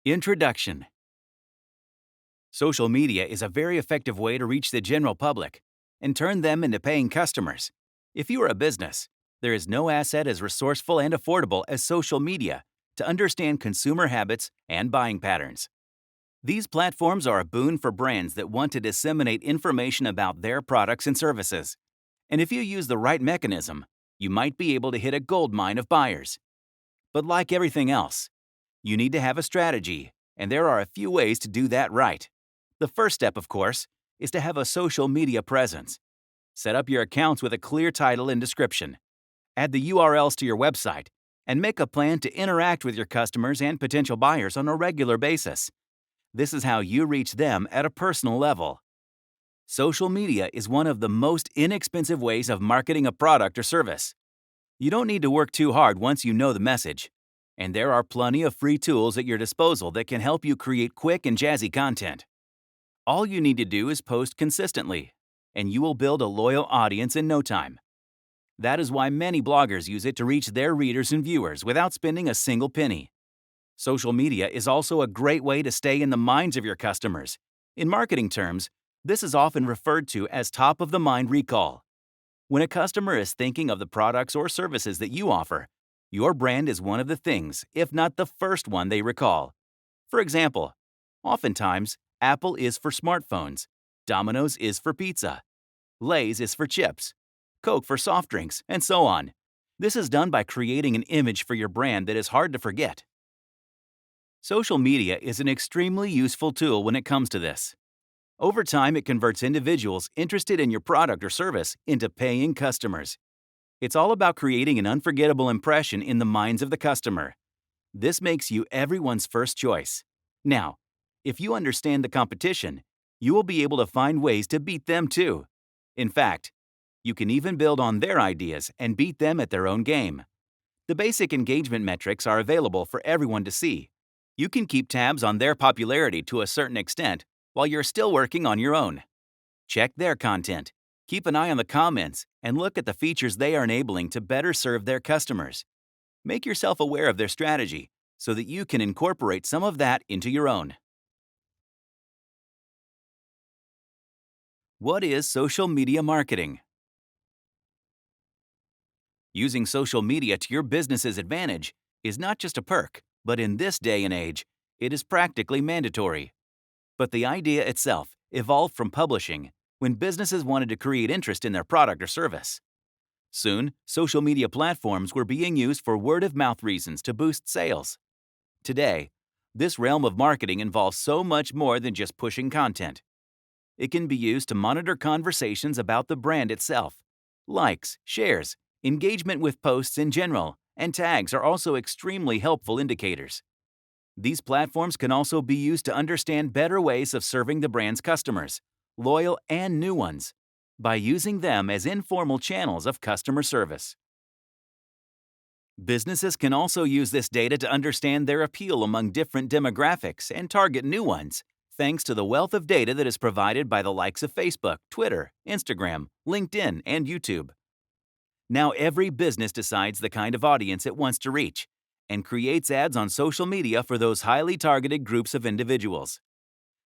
Introduction. Social media is a very effective way to reach the general public and turn them into paying customers. If you are a business, there is no asset as resourceful and affordable as social media to understand consumer habits and buying patterns. These platforms are a boon for brands that want to disseminate information about their products and services. And if you use the right mechanism, you might be able to hit a gold mine of buyers. But like everything else, you need to have a strategy, and there are a few ways to do that right. The first step, of course, is to have a social media presence. Set up your accounts with a clear title and description. Add the URLs to your website, and make a plan to interact with your customers and potential buyers on a regular basis. This is how you reach them at a personal level. Social media is one of the most inexpensive ways of marketing a product or service. You don't need to work too hard once you know the message. And there are plenty of free tools at your disposal that can help you create quick and jazzy content. All you need to do is post consistently, and you will build a loyal audience in no time. That is why many bloggers use it to reach their readers and viewers without spending a single penny. Social media is also a great way to stay in the minds of your customers. In marketing terms, this is often referred to as top-of-the-mind recall. When a customer is thinking of the products or services that you offer, your brand is one of the things, if not the first one they recall. For example, oftentimes, Apple is for smartphones, Domino's is for pizza, Lay's is for chips, Coke for soft drinks, and so on. This is done by creating an image for your brand that is hard to forget. Social media is an extremely useful tool when it comes to this. Over time, it converts individuals interested in your product or service into paying customers. It's all about creating an unforgettable impression in the minds of the customer. This makes you everyone's first choice. Now, if you understand the competition, you will be able to find ways to beat them too. In fact, you can even build on their ideas and beat them at their own game. The basic engagement metrics are available for everyone to see. You can keep tabs on their popularity to a certain extent while you're still working on your own. Check their content. Keep an eye on the comments and look at the features they are enabling to better serve their customers. Make yourself aware of their strategy so that you can incorporate some of that into your own. What is social media marketing? Using social media to your business's advantage is not just a perk, but in this day and age, it is practically mandatory. But the idea itself evolved from publishing when businesses wanted to create interest in their product or service. Soon, social media platforms were being used for word-of-mouth reasons to boost sales. Today, this realm of marketing involves so much more than just pushing content. It can be used to monitor conversations about the brand itself. Likes, shares, engagement with posts in general, and tags are also extremely helpful indicators. These platforms can also be used to understand better ways of serving the brand's customers, loyal and new ones, by using them as informal channels of customer service. Businesses can also use this data to understand their appeal among different demographics and target new ones, thanks to the wealth of data that is provided by the likes of Facebook, Twitter, Instagram, LinkedIn, and YouTube. Now every business decides the kind of audience it wants to reach and creates ads on social media for those highly targeted groups of individuals.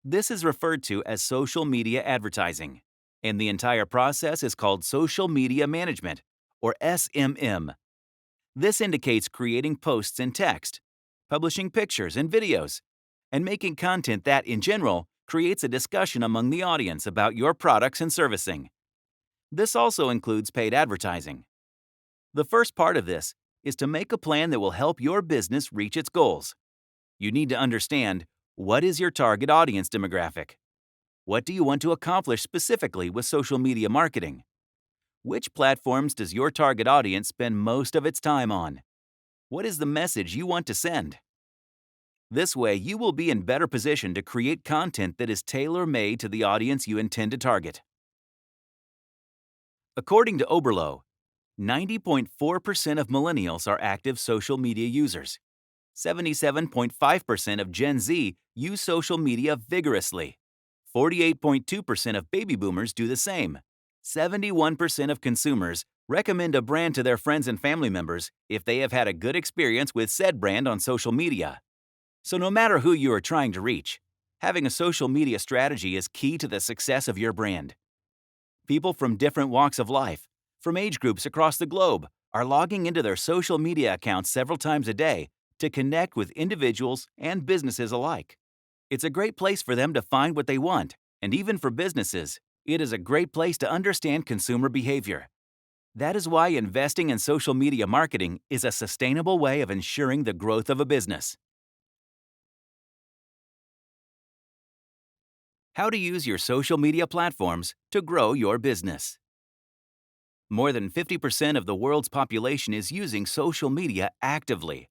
This is referred to as social media advertising, and the entire process is called social media management, or SMM. This indicates creating posts and text, publishing pictures and videos, and making content that, in general, creates a discussion among the audience about your products and servicing. This also includes paid advertising. The first part of this is to make a plan that will help your business reach its goals. You need to understand, what is your target audience demographic? What do you want to accomplish specifically with social media marketing? Which platforms does your target audience spend most of its time on? What is the message you want to send? This way, you will be in better position to create content that is tailor-made to the audience you intend to target. According to Oberlo, 90.4% of millennials are active social media users. 77.5% of Gen Z use social media vigorously. 48.2% of baby boomers do the same. 71% of consumers recommend a brand to their friends and family members if they have had a good experience with said brand on social media. So no matter who you are trying to reach, having a social media strategy is key to the success of your brand. People from different walks of life, from age groups across the globe, are logging into their social media accounts several times a day to connect with individuals and businesses alike. It's a great place for them to find what they want, and even for businesses, it is a great place to understand consumer behavior. That is why investing in social media marketing is a sustainable way of ensuring the growth of a business. How to use your social media platforms to grow your business. More than 50% of the world's population is using social media actively.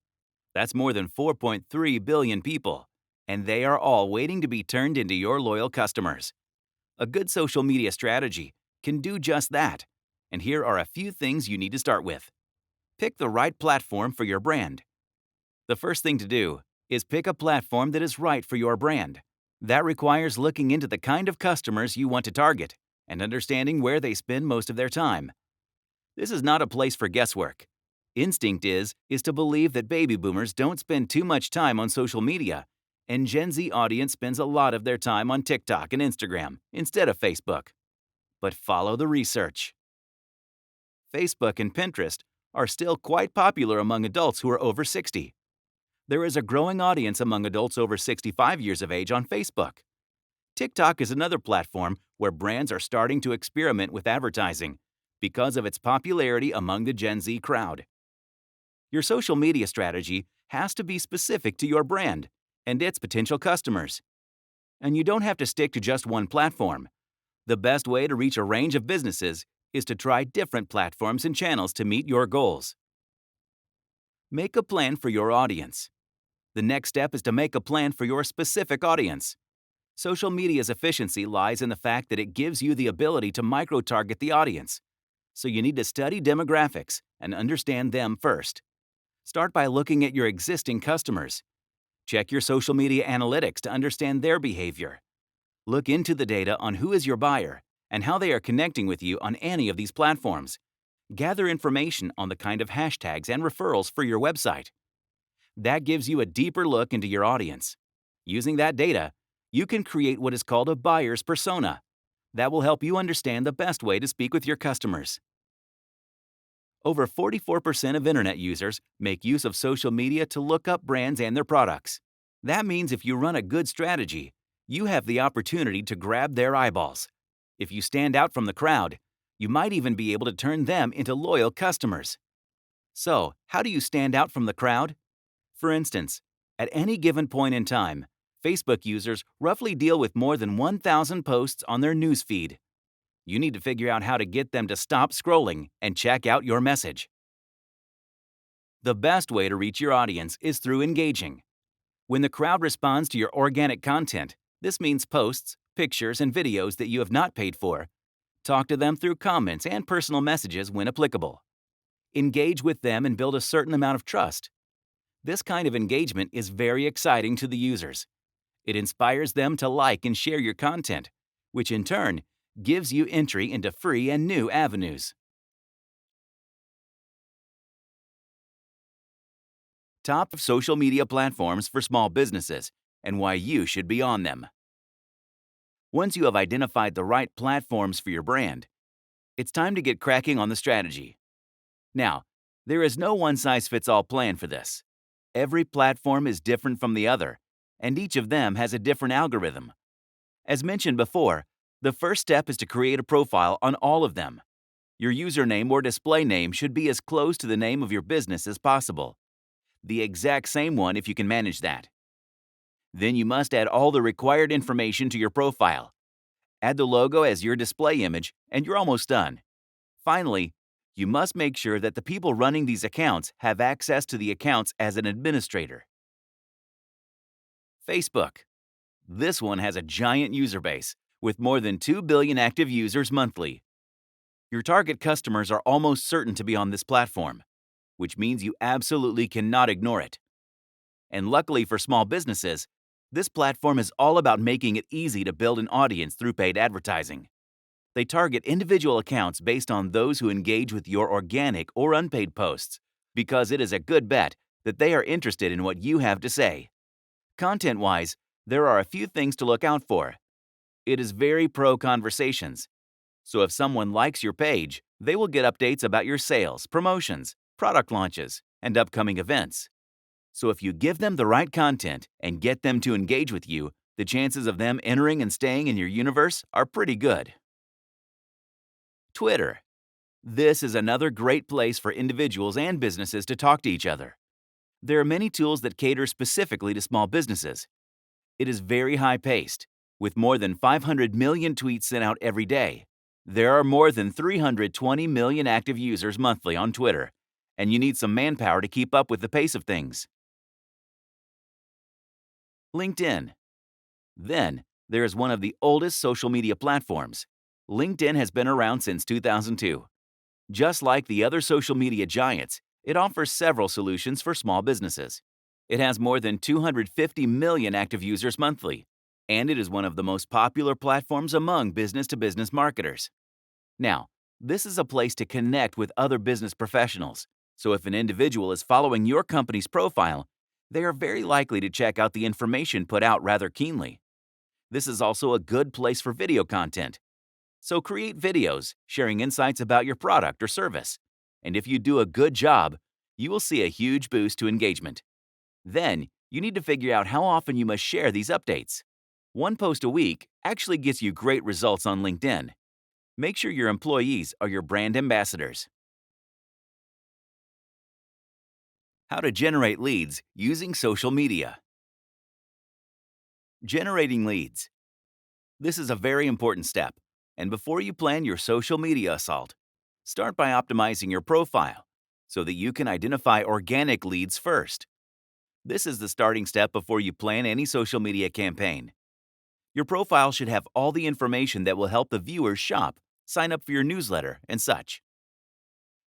That's more than 4.3 billion people, and they are all waiting to be turned into your loyal customers. A good social media strategy can do just that, and here are a few things you need to start with. Pick the right platform for your brand. The first thing to do is pick a platform that is right for your brand. That requires looking into the kind of customers you want to target and understanding where they spend most of their time. This is not a place for guesswork. Instinct is to believe that baby boomers don't spend too much time on social media, and Gen Z audience spends a lot of their time on TikTok and Instagram instead of Facebook. But follow the research. Facebook and Pinterest are still quite popular among adults who are over 60. There is a growing audience among adults over 65 years of age on Facebook. TikTok is another platform where brands are starting to experiment with advertising because of its popularity among the Gen Z crowd. Your social media strategy has to be specific to your brand and its potential customers. And you don't have to stick to just one platform. The best way to reach a range of businesses is to try different platforms and channels to meet your goals. Make a plan for your audience. The next step is to make a plan for your specific audience. Social media's efficiency lies in the fact that it gives you the ability to micro-target the audience. So you need to study demographics and understand them first. Start by looking at your existing customers. Check your social media analytics to understand their behavior. Look into the data on who is your buyer and how they are connecting with you on any of these platforms. Gather information on the kind of hashtags and referrals for your website. That gives you a deeper look into your audience. Using that data, you can create what is called a buyer's persona. That will help you understand the best way to speak with your customers. Over 44% of internet users make use of social media to look up brands and their products. That means if you run a good strategy, you have the opportunity to grab their eyeballs. If you stand out from the crowd, you might even be able to turn them into loyal customers. So, how do you stand out from the crowd? For instance, at any given point in time, Facebook users roughly deal with more than 1,000 posts on their news feed. You need to figure out how to get them to stop scrolling and check out your message. The best way to reach your audience is through engaging. When the crowd responds to your organic content, this means posts, pictures, and videos that you have not paid for. Talk to them through comments and personal messages when applicable. Engage with them and build a certain amount of trust. This kind of engagement is very exciting to the users. It inspires them to like and share your content, which in turn gives you entry into free and new avenues. Top social media platforms for small businesses and why you should be on them. Once you have identified the right platforms for your brand, it's time to get cracking on the strategy. Now, there is no one-size-fits-all plan for this. Every platform is different from the other, and each of them has a different algorithm. As mentioned before, the first step is to create a profile on all of them. Your username or display name should be as close to the name of your business as possible. The exact same one if you can manage that. Then you must add all the required information to your profile. Add the logo as your display image, and you're almost done. Finally, you must make sure that the people running these accounts have access to the accounts as an administrator. Facebook. This one has a giant user base, with more than 2 billion active users monthly. Your target customers are almost certain to be on this platform, which means you absolutely cannot ignore it. And luckily for small businesses, this platform is all about making it easy to build an audience through paid advertising. They target individual accounts based on those who engage with your organic or unpaid posts, because it is a good bet that they are interested in what you have to say. Content-wise, there are a few things to look out for. It is very pro-conversations. So if someone likes your page, they will get updates about your sales, promotions, product launches, and upcoming events. So if you give them the right content and get them to engage with you, the chances of them entering and staying in your universe are pretty good. Twitter. This is another great place for individuals and businesses to talk to each other. There are many tools that cater specifically to small businesses. It is very high-paced, with more than 500 million tweets sent out every day. There are more than 320 million active users monthly on Twitter, and you need some manpower to keep up with the pace of things. LinkedIn. Then, there is one of the oldest social media platforms. LinkedIn has been around since 2002. Just like the other social media giants, it offers several solutions for small businesses. It has more than 250 million active users monthly, and it is one of the most popular platforms among business-to-business marketers. Now, this is a place to connect with other business professionals, so if an individual is following your company's profile, they are very likely to check out the information put out rather keenly. This is also a good place for video content. So create videos sharing insights about your product or service, and if you do a good job, you will see a huge boost to engagement. Then, you need to figure out how often you must share these updates. One post a week actually gets you great results on LinkedIn. Make sure your employees are your brand ambassadors. How to generate leads using social media. Generating leads. This is a very important step, and before you plan your social media assault, start by optimizing your profile so that you can identify organic leads first. This is the starting step before you plan any social media campaign. Your profile should have all the information that will help the viewers shop, sign up for your newsletter, and such.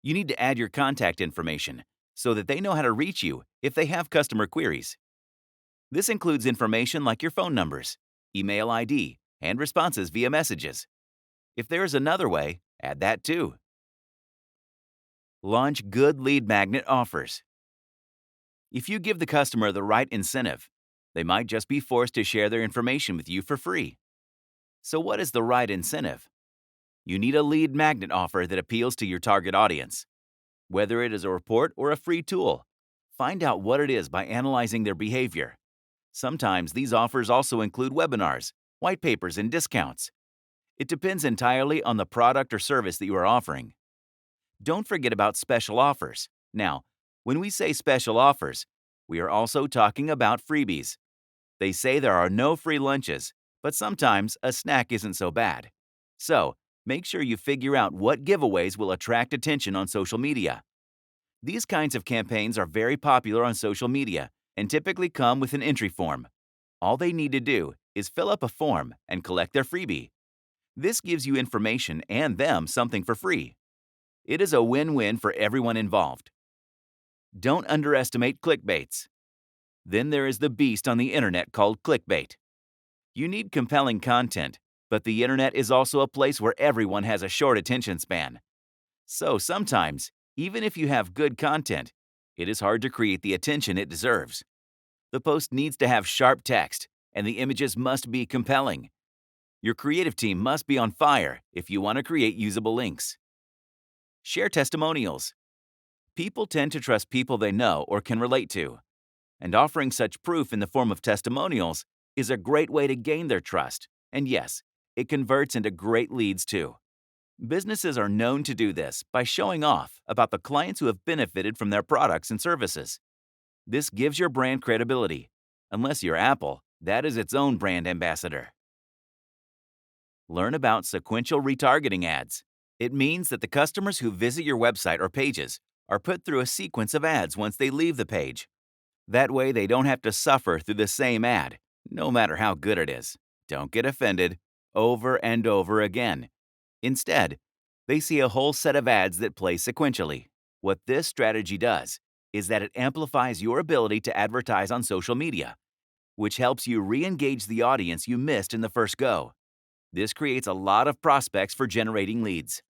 You need to add your contact information so that they know how to reach you if they have customer queries. This includes information like your phone numbers, email ID, and responses via messages. If there is another way, add that too. Launch good lead magnet offers. If you give the customer the right incentive, they might just be forced to share their information with you for free. So what is the right incentive? You need a lead magnet offer that appeals to your target audience. Whether it is a report or a free tool, find out what it is by analyzing their behavior. Sometimes these offers also include webinars, white papers, and discounts. It depends entirely on the product or service that you are offering. Don't forget about special offers. Now, when we say special offers, we are also talking about freebies. They say there are no free lunches, but sometimes a snack isn't so bad. So, make sure you figure out what giveaways will attract attention on social media. These kinds of campaigns are very popular on social media and typically come with an entry form. All they need to do is fill up a form and collect their freebie. This gives you information and them something for free. It is a win-win for everyone involved. Don't underestimate clickbaits. Then there is the beast on the internet called clickbait. You need compelling content, but the internet is also a place where everyone has a short attention span. So sometimes, even if you have good content, it is hard to create the attention it deserves. The post needs to have sharp text, and the images must be compelling. Your creative team must be on fire if you want to create usable links. Share testimonials. People tend to trust people they know or can relate to, and offering such proof in the form of testimonials is a great way to gain their trust, and yes, it converts into great leads too. Businesses are known to do this by showing off about the clients who have benefited from their products and services. This gives your brand credibility. Unless you're Apple, that is its own brand ambassador. Learn about sequential retargeting ads. It means that the customers who visit your website or pages are put through a sequence of ads once they leave the page. That way they don't have to suffer through the same ad, no matter how good it is. Don't get offended, over and over again. Instead, they see a whole set of ads that play sequentially. What this strategy does is that it amplifies your ability to advertise on social media, which helps you re-engage the audience you missed in the first go. This creates a lot of prospects for generating leads.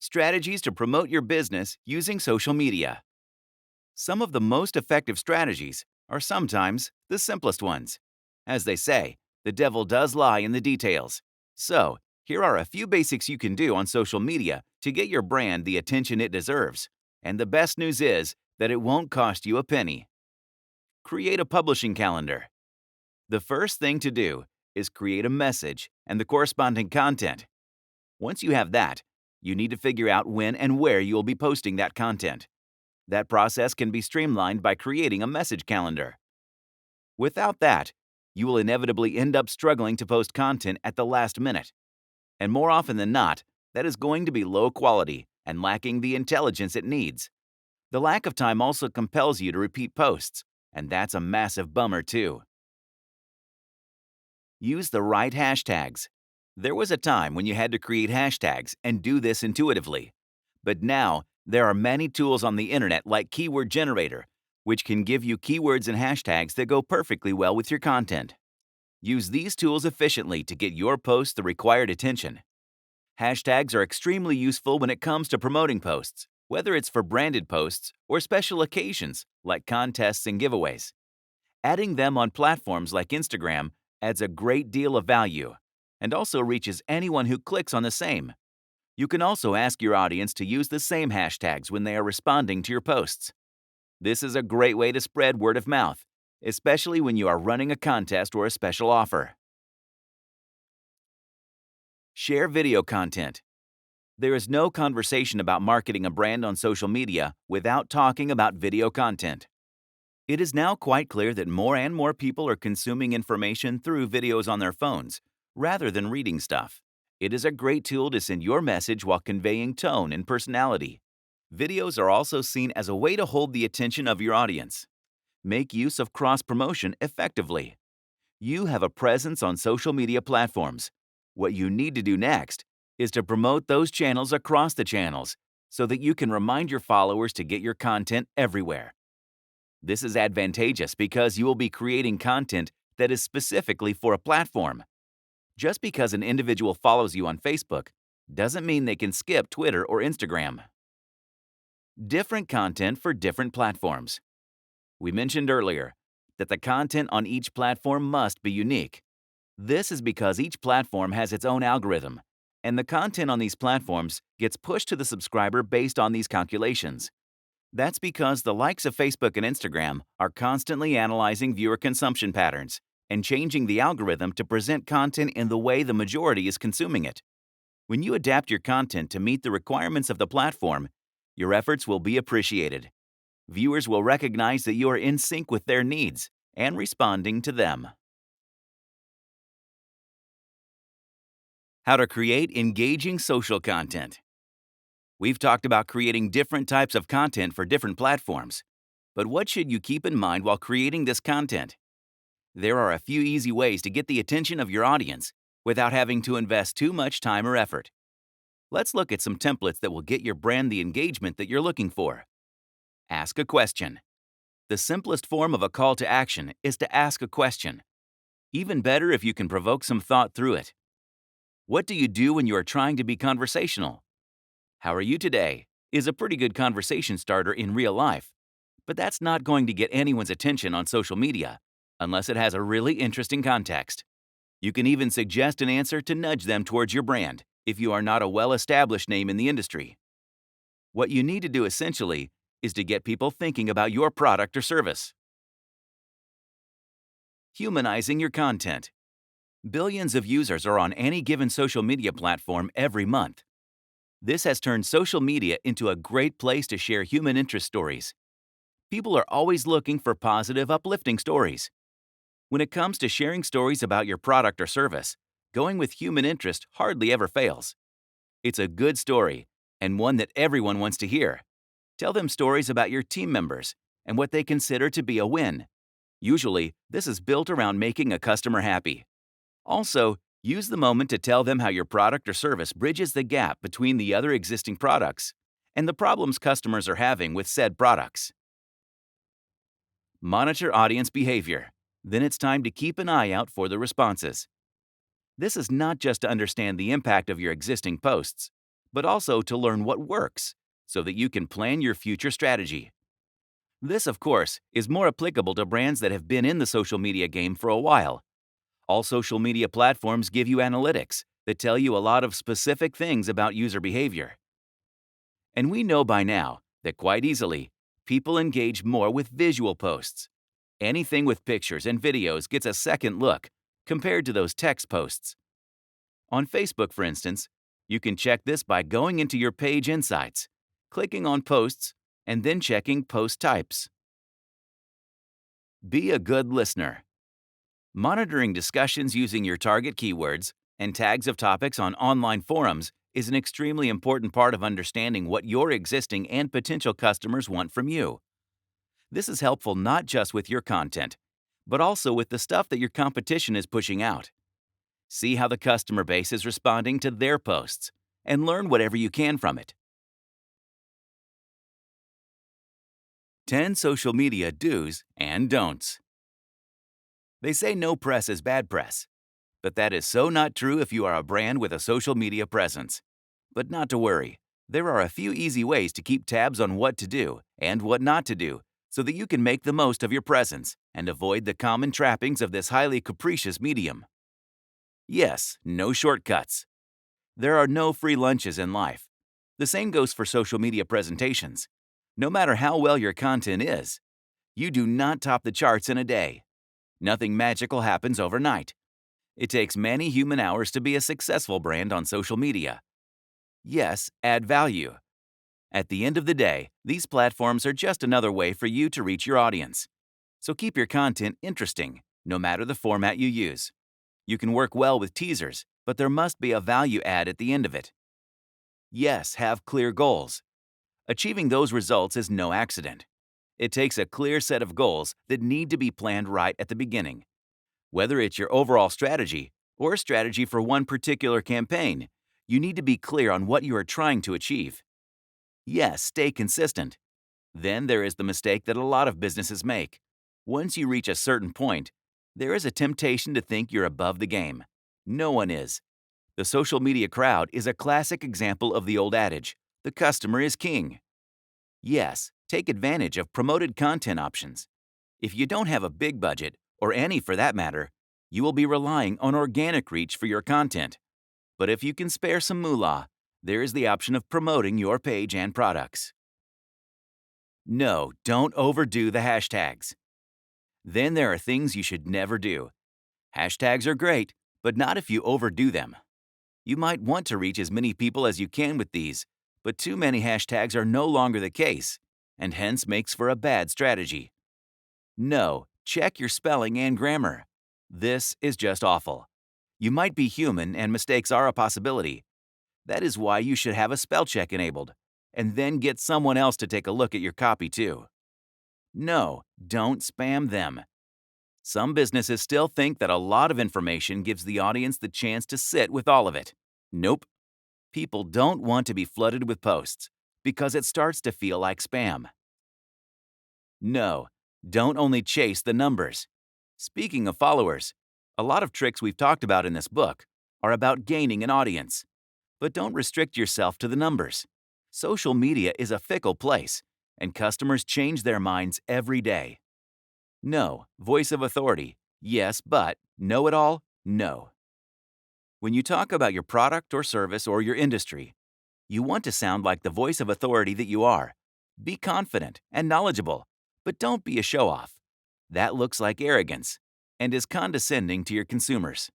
Strategies to promote your business using social media. Some of the most effective strategies are sometimes the simplest ones. As they say, the devil does lie in the details. So, here are a few basics you can do on social media to get your brand the attention it deserves. And the best news is that it won't cost you a penny. Create a publishing calendar. The first thing to do is create a message and the corresponding content. Once you have that, you need to figure out when and where you will be posting that content. That process can be streamlined by creating a message calendar. Without that, you will inevitably end up struggling to post content at the last minute. And more often than not, that is going to be low quality and lacking the intelligence it needs. The lack of time also compels you to repeat posts, and that's a massive bummer too. Use the right hashtags. There was a time when you had to create hashtags and do this intuitively. But now, there are many tools on the internet like Keyword Generator, which can give you keywords and hashtags that go perfectly well with your content. Use these tools efficiently to get your posts the required attention. Hashtags are extremely useful when it comes to promoting posts, whether it's for branded posts or special occasions like contests and giveaways. Adding them on platforms like Instagram adds a great deal of value and also reaches anyone who clicks on the same. You can also ask your audience to use the same hashtags when they are responding to your posts. This is a great way to spread word of mouth, especially when you are running a contest or a special offer. Share video content. There is no conversation about marketing a brand on social media without talking about video content. It is now quite clear that more and more people are consuming information through videos on their phones, rather than reading stuff. It is a great tool to send your message while conveying tone and personality. Videos are also seen as a way to hold the attention of your audience. Make use of cross-promotion effectively. You have a presence on social media platforms. What you need to do next is to promote those channels across the channels so that you can remind your followers to get your content everywhere. This is advantageous because you will be creating content that is specifically for a platform. Just because an individual follows you on Facebook doesn't mean they can skip Twitter or Instagram. Different content for different platforms. We mentioned earlier that the content on each platform must be unique. This is because each platform has its own algorithm, and the content on these platforms gets pushed to the subscriber based on these calculations. That's because the likes of Facebook and Instagram are constantly analyzing viewer consumption patterns and changing the algorithm to present content in the way the majority is consuming it. When you adapt your content to meet the requirements of the platform, your efforts will be appreciated. Viewers will recognize that you are in sync with their needs and responding to them. How to create engaging social content. We've talked about creating different types of content for different platforms. But what should you keep in mind while creating this content? There are a few easy ways to get the attention of your audience without having to invest too much time or effort. Let's look at some templates that will get your brand the engagement that you're looking for. Ask a question. The simplest form of a call to action is to ask a question. Even better if you can provoke some thought through it. What do you do when you are trying to be conversational? How are you today is a pretty good conversation starter in real life, but that's not going to get anyone's attention on social media unless it has a really interesting context. You can even suggest an answer to nudge them towards your brand if you are not a well-established name in the industry. What you need to do essentially is to get people thinking about your product or service. Humanizing your content. Billions of users are on any given social media platform every month. This has turned social media into a great place to share human interest stories. People are always looking for positive, uplifting stories. When it comes to sharing stories about your product or service, going with human interest hardly ever fails. It's a good story and one that everyone wants to hear. Tell them stories about your team members and what they consider to be a win. Usually, this is built around making a customer happy. Also, use the moment to tell them how your product or service bridges the gap between the other existing products and the problems customers are having with said products. Monitor audience behavior. Then it's time to keep an eye out for the responses. This is not just to understand the impact of your existing posts, but also to learn what works so that you can plan your future strategy. This, of course, is more applicable to brands that have been in the social media game for a while. All social media platforms give you analytics that tell you a lot of specific things about user behavior. And we know by now that quite easily, people engage more with visual posts. Anything with pictures and videos gets a second look compared to those text posts. On Facebook, for instance, you can check this by going into your page insights, clicking on posts, and then checking post types. Be a good listener. Monitoring discussions using your target keywords and tags of topics on online forums is an extremely important part of understanding what your existing and potential customers want from you. This is helpful not just with your content, but also with the stuff that your competition is pushing out. See how the customer base is responding to their posts and learn whatever you can from it. 10 social media do's and don'ts. They say no press is bad press, but that is so not true if you are a brand with a social media presence. But not to worry, there are a few easy ways to keep tabs on what to do and what not to do so that you can make the most of your presence and avoid the common trappings of this highly capricious medium. Yes, no shortcuts. There are no free lunches in life. The same goes for social media presentations. No matter how well your content is, you do not top the charts in a day. Nothing magical happens overnight. It takes many human hours to be a successful brand on social media. Yes, add value. At the end of the day, these platforms are just another way for you to reach your audience. So keep your content interesting, no matter the format you use. You can work well with teasers, but there must be a value add at the end of it. Yes, have clear goals. Achieving those results is no accident. It takes a clear set of goals that need to be planned right at the beginning. Whether it's your overall strategy or a strategy for one particular campaign, you need to be clear on what you are trying to achieve. Yes, stay consistent. Then there is the mistake that a lot of businesses make. Once you reach a certain point, there is a temptation to think you're above the game. No one is. The social media crowd is a classic example of the old adage, the customer is king. Yes, take advantage of promoted content options. If you don't have a big budget, or any for that matter, you will be relying on organic reach for your content. But if you can spare some moolah, there is the option of promoting your page and products. No, don't overdo the hashtags. Then there are things you should never do. Hashtags are great, but not if you overdo them. You might want to reach as many people as you can with these, but too many hashtags are no longer the case, and hence makes for a bad strategy. No, check your spelling and grammar. This is just awful. You might be human and mistakes are a possibility. That is why you should have a spell check enabled, and then get someone else to take a look at your copy too. No, don't spam them. Some businesses still think that a lot of information gives the audience the chance to sit with all of it. Nope. People don't want to be flooded with posts because it starts to feel like spam. No, don't only chase the numbers. Speaking of followers, a lot of tricks we've talked about in this book are about gaining an audience. But don't restrict yourself to the numbers. Social media is a fickle place, and customers change their minds every day. No, voice of authority, yes, but know-it-all, no. When you talk about your product or service or your industry, you want to sound like the voice of authority that you are. Be confident and knowledgeable, but don't be a show-off. That looks like arrogance and is condescending to your consumers.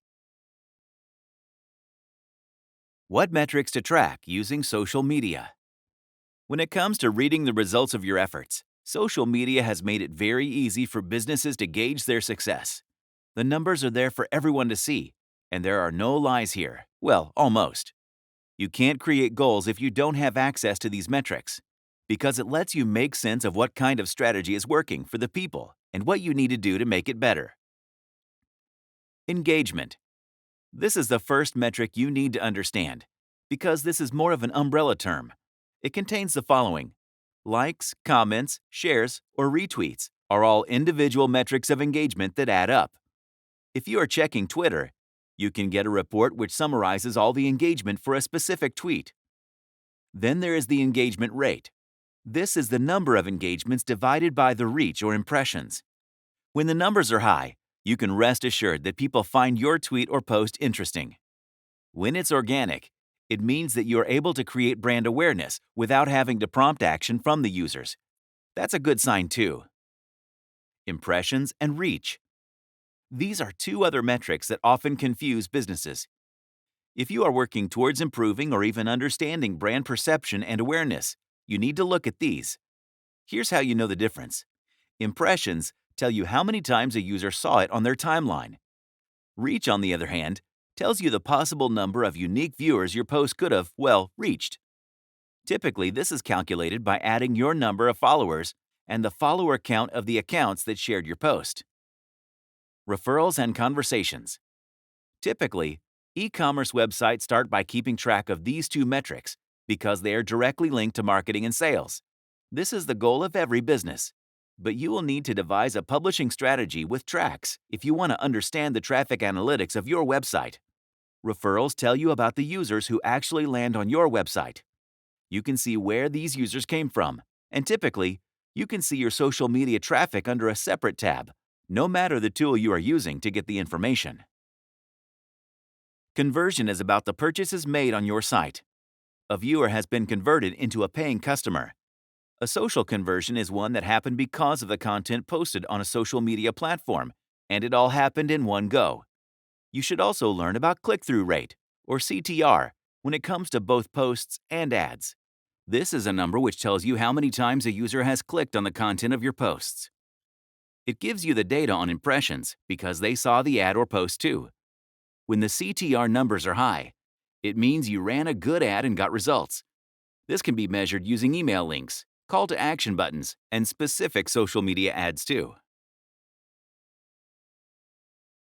What metrics to track using social media? When it comes to reading the results of your efforts, social media has made it very easy for businesses to gauge their success. The numbers are there for everyone to see, and there are no lies here. Well, almost. You can't create goals if you don't have access to these metrics, because it lets you make sense of what kind of strategy is working for the people and what you need to do to make it better. Engagement. This is the first metric you need to understand, because this is more of an umbrella term. It contains the following: likes, comments, shares, or retweets are all individual metrics of engagement that add up. If you are checking Twitter, you can get a report which summarizes all the engagement for a specific tweet. Then there is the engagement rate. This is the number of engagements divided by the reach or impressions. When the numbers are high, you can rest assured that people find your tweet or post interesting. When it's organic, it means that you are able to create brand awareness without having to prompt action from the users. That's a good sign too. Impressions and reach. These are two other metrics that often confuse businesses. If you are working towards improving or even understanding brand perception and awareness, you need to look at these. Here's how you know the difference. Impressions tell you how many times a user saw it on their timeline. Reach, on the other hand, tells you the possible number of unique viewers your post could have, reached. Typically, this is calculated by adding your number of followers and the follower count of the accounts that shared your post. Referrals and conversations. Typically, e-commerce websites start by keeping track of these two metrics because they are directly linked to marketing and sales. This is the goal of every business. But you will need to devise a publishing strategy with tracks if you want to understand the traffic analytics of your website. Referrals tell you about the users who actually land on your website. You can see where these users came from, and typically, you can see your social media traffic under a separate tab, no matter the tool you are using to get the information. Conversion is about the purchases made on your site. A viewer has been converted into a paying customer. A social conversion is one that happened because of the content posted on a social media platform, and it all happened in one go. You should also learn about click-through rate, or CTR, when it comes to both posts and ads. This is a number which tells you how many times a user has clicked on the content of your posts. It gives you the data on impressions because they saw the ad or post too. When the CTR numbers are high, it means you ran a good ad and got results. This can be measured using email links, call to action buttons, and specific social media ads too.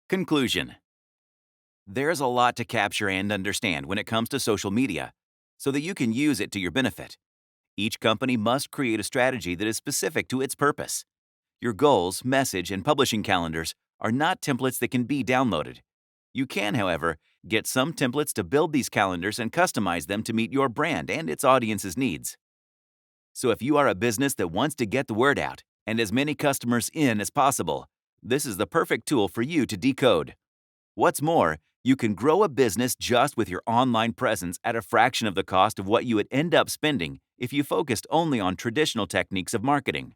Conclusion. There's a lot to capture and understand when it comes to social media, so that you can use it to your benefit. Each company must create a strategy that is specific to its purpose. Your goals, message, and publishing calendars are not templates that can be downloaded. You can, however, get some templates to build these calendars and customize them to meet your brand and its audience's needs. So if you are a business that wants to get the word out and as many customers in as possible, this is the perfect tool for you to decode. What's more, you can grow a business just with your online presence at a fraction of the cost of what you would end up spending if you focused only on traditional techniques of marketing.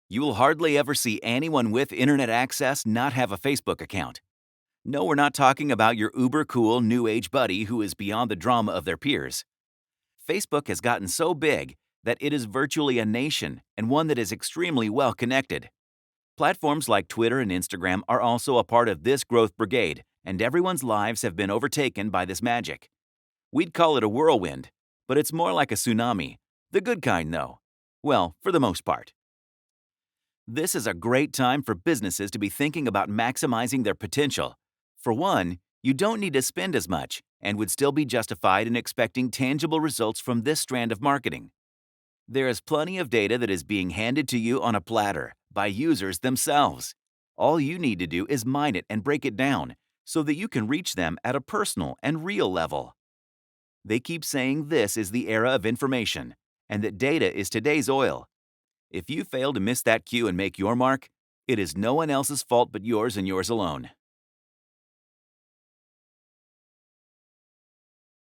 You will hardly ever see anyone with internet access not have a Facebook account. No, we're not talking about your uber-cool new age buddy who is beyond the drama of their peers. Facebook has gotten so big that it is virtually a nation and one that is extremely well connected. Platforms like Twitter and Instagram are also a part of this growth brigade, and everyone's lives have been overtaken by this magic. We'd call it a whirlwind, but it's more like a tsunami. The good kind, though. Well, for the most part. This is a great time for businesses to be thinking about maximizing their potential. For one, you don't need to spend as much and would still be justified in expecting tangible results from this strand of marketing. There is plenty of data that is being handed to you on a platter by users themselves. All you need to do is mine it and break it down so that you can reach them at a personal and real level. They keep saying this is the era of information and that data is today's oil. If you fail to miss that cue and make your mark, it is no one else's fault but yours and yours alone.